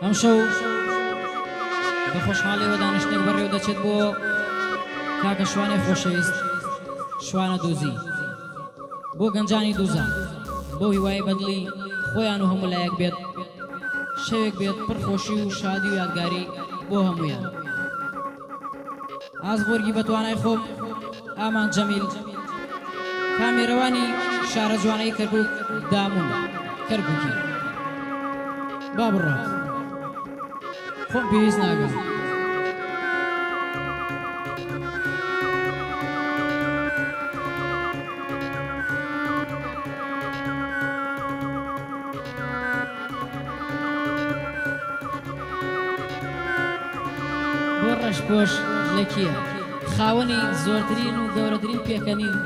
ئەم شەو بە خۆشحاڵی و دانیشتێک بەڕێوە دەچێت بۆ کاکە شوانەی خۆشەویست شوانە دووزی بۆ گەنجانی دووزان بۆ هیوای بەدڵی خۆیان و هەموو لایەک بێت شەوێک بێت پڕخۆشی و شادی و یادگاری بۆ هەمویان ئازبۆرگی بەتوانای خۆم ئامان جەمیل کامێرەوانی شارە جوانەی کەرکووک دامون کەرکووکی با بڕە خۆم پێویست ناگەم بۆ ڕەشپۆش لەکیە خاوەنی زۆرترین و گەورەترین پێکەنین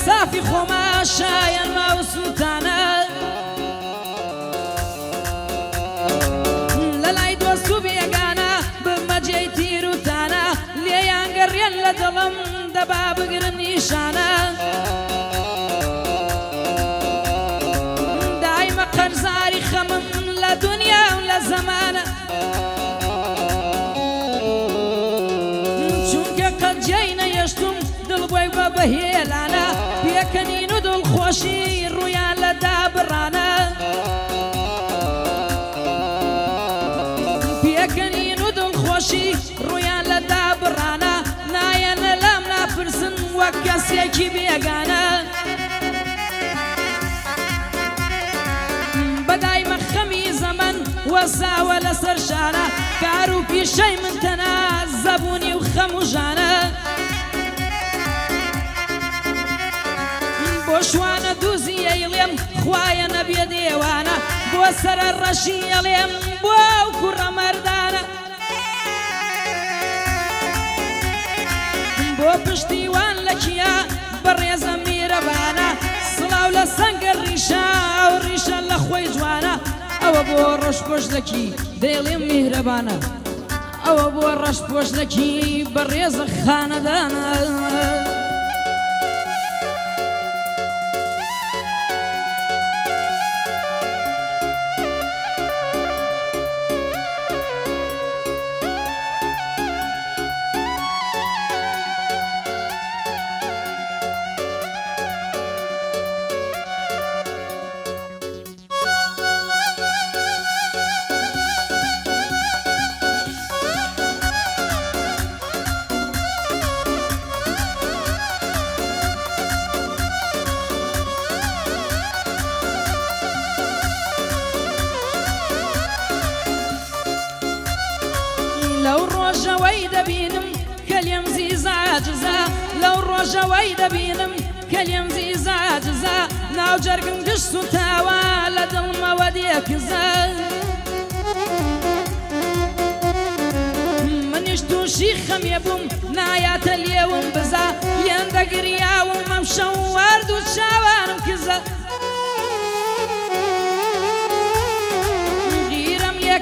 صافي خما شايا ما وسلطانا للايد وسوبي يقانا بمجيتي روتانا ليان قريان لدلم دباب قرم نيشانا دايما قرزاري خمم لدنيا ولا زمانا چونك قد جينا يشتم دلبوي بهيلانا بيكنين ودل خوشي رويا لدابرانا بيكنين ودل خوشي رويا لدابرانا نايا نلام نافرسن وكاسيكي بيقانا بداي مخمي زمن وساوى لسرشانا كارو في شي من تنا زبوني وخموجانا بوشوانا دوزي يليم خوايا نبي ديوانا بوسر الرشي يليم بو كرة مردانا بو بشتيوان لكيا بريزا ميربانا صلاو لسنق الريشا والريشا لخوي جوانا او بو رش بوش لكي ديليم مهربانا او بو رش بوش لكي بريزا خاندانا لو روجا ويدا بينم كاليم زيزا عجزا لو روجا ويدا بينم كاليم زيزا عجزا ناو جرقم قشتو تاوى لدل موديك زا من يشتو شيخم يبوم نايات اليوم بزا يندق رياوم ممشو واردو تشاوانم كزا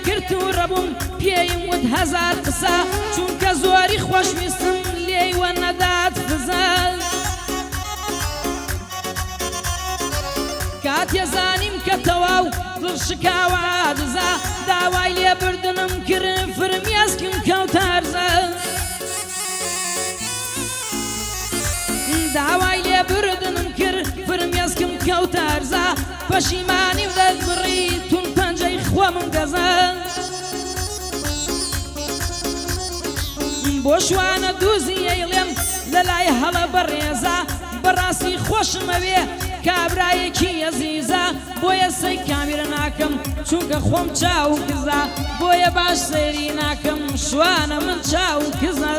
كرتو ربم بيم ود هزار قصا چونك زوري خوش ويسم لي وندات فزال کاتێزانیم کە تەواو دڵشکاوە دزا داوای لێبردنم کرد فرمیێسکم کەوتارزە داوای لێبردنم کرد فرمیێسکم کەوتارزە پەشیمانیم دەست بڕی تون پەنجەی خۆمم گەزە بۆ شوانە دووزی ئەیڵێم لەلای هەڵە بەڕێزە بەڕاستی خۆشمەوێ کابرایەکی ئەزیزە بۆیە سەی کامیرە ناکەم چونکە خۆم چاو کزە بۆیە باش سەیری ناکەم شوانە من چاو کزە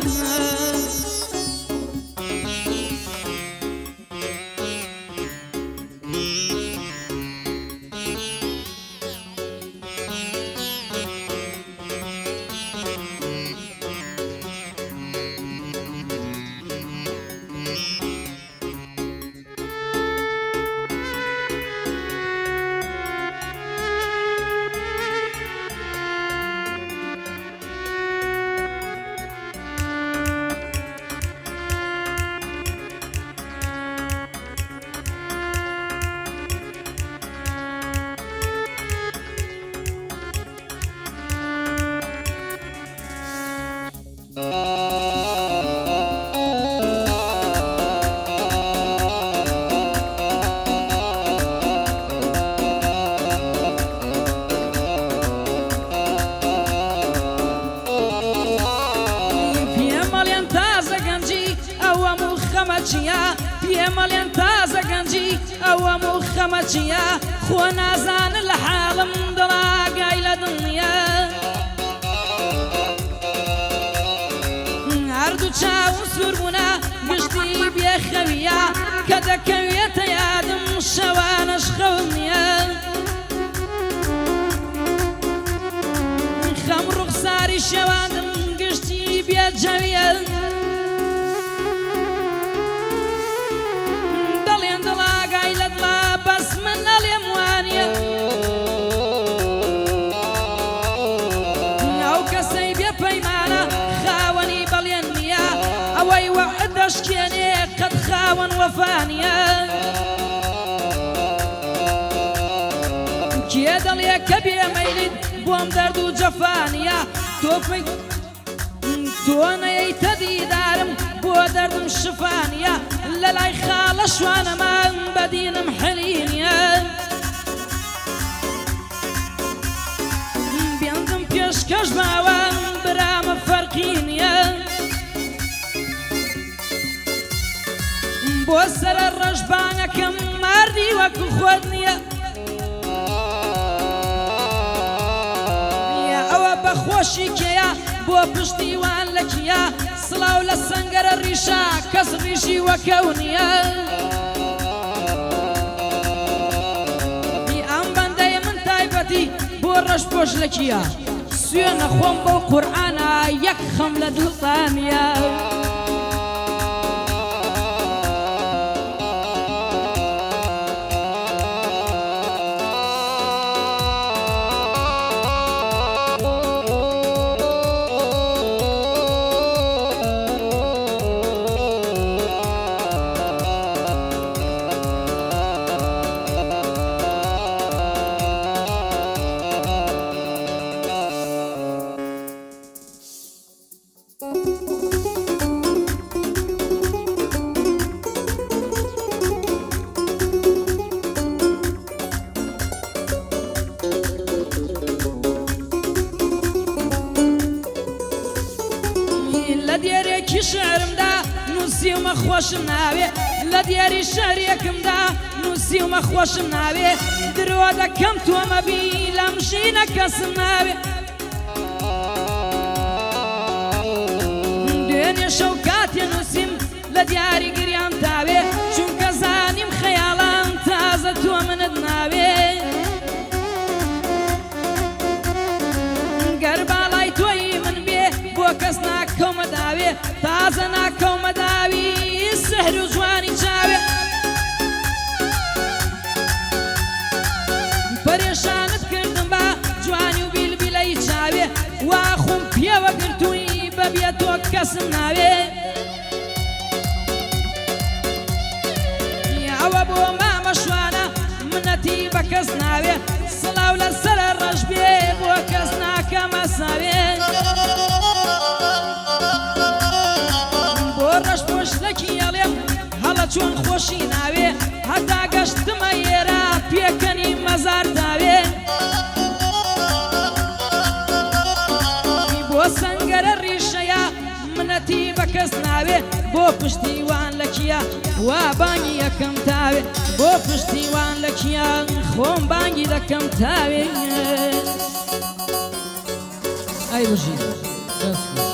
پێمەڵێن تازە گەنجی ئەوە موخەمە چییە خۆ نازانن لە حاڵم دڵاگای لە دڵنیە هەردوو چاوم سووربوونە گشتی بێخەویە کە دەکەوێتە یادم شەوانەش خەوم نییە خەم ڕوخساری شەواندم گشتی بێجەویە دەشکێنێ قەت خاوەن وەفانیە کێ دەڵێ کە بێمەیلت بۆم دەرد و جەفانیە تۆ نەیەیتە دیدارم بۆ دەردم شفانیە لە لای خاڵە شوانەمان بەدینم حەلینیە بێندم پێشکەش ماوە برامە فەرقی نییە بۆ سەرە ڕەشبانەکەم ماردی وەکو خۆت نییە ئەوە بەخۆشی کێیە بۆ پشتیوان لە کیە سڵاو لە سەنگەرە ڕیشە کەس ڕیشی وەکەو نییە ئەم بەندەیە من تایبەتی بۆ ڕەش پۆش لە کیە سوێنە خۆم بەو قورئانە یەک خەم لە دڵتانیە شعرمدا نووسیومە خۆشم ناوێ لە دیێری شەریەکمدا نووسیومە خۆشم ناوێ درۆ دەکەم تۆمەبی لە مشینە کەسم ناوێ دوێنێ شەو کاتێ نووسیم لە دیاری گریان تاوێ چونکە زانیم خەیاڵان تازە تۆ منت ناوێ گەر باڵای تۆی من بێ بۆ کەس ناکەومە داوێ تازە ناکەومە داوی سەهر و جوانی چاوێ پەرێشانت کردم بە جوانی و بیلبیلەی چاوێ واخۆم پێوە گرتووی بەبێ تۆ کەسم ناوێ ئەوە بۆ مامە شوانە منە منەتی بە کەس ناوێ سڵاو لەسەر ڕەش بێ بۆ کەس ناکەمە ساوێ بۆ ڕەش پۆشتێکی ئەڵێم هەڵە چۆن خۆشی ناوێ هەتا گەشتمە ئێرە پێکەنی مەزار داوێ بۆ سەنگەرە ڕیشەیە منەتی بە کەس ناوێ بۆ پشتیوان لە کیە وا بانگی یەکەم تاوێ بۆ پشتیوان لە کیە خۆم بانگی دەکەم تاوێ ئەی بژی دەست